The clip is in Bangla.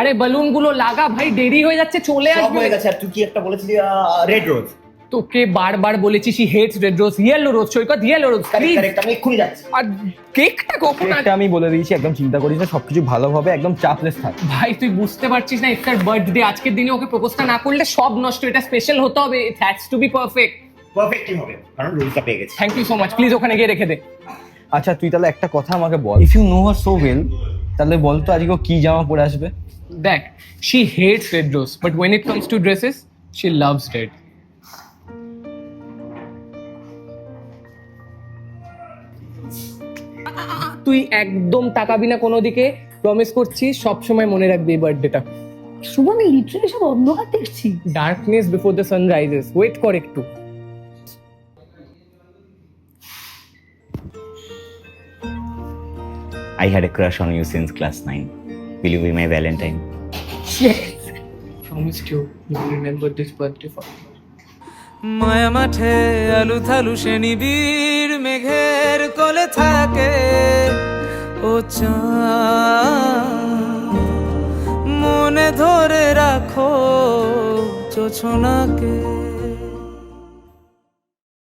আরে বালুন গুলো লাগা ভাই, দেরি হয়ে যাচ্ছে, চলে সব আসবে। হয়ে গেছে। আর তুই কি একটা বলেছিলি রেড রোজ? তোকে বারবার বলেছি she hates red rose, yellow rose Saikat, yellow rose please. Correct, আমি এক্ষুনি যাচ্ছি। আর কেকটা কখন একটা আমি বলে দিয়েছি, একদম চিন্তা করিস না, সবকিছু ভালোভাবে একদম চাপলেস থাক। ভাই তুই বুঝতে পারছিস না, ইফতার বার্থডে, আজকের দিনে ওকে প্রপোজটা না করলে সব নষ্ট, এটা স্পেশাল হতে হবে, it has to be perfect. পারফেক্টই হবে, কারণ রোজটা পেয়ে গেছি। Thank you so much, please ওখানে গিয়ে রেখে দে। আচ্ছা তুই তাহলে একটা কথা আমাকে বল, if you know her so well, তাহলে বল তো আজকে ও কি জামা পরে আসবে? দেখ, she hates red rose, but when it comes to dresses she loves red. তুই একদম তাকাবি না কোনো দিকে, প্রমিস করছি, সব সময় মনে রাখবি এই বার্থডেটা। শুভ, আমি লিটারালি সব অন্ধকার দেখছি। Darkness before the sun rises, wait কর একটু। I had a crush on you since class 9. Will you be my Valentine? Promised you will remember this birthday for. মায়া মাঠে আলু থালু সে নিবিড় মেঘের কোলে থাকে ও চাঁদ, মনে ধরে রাখো জোছনাকে।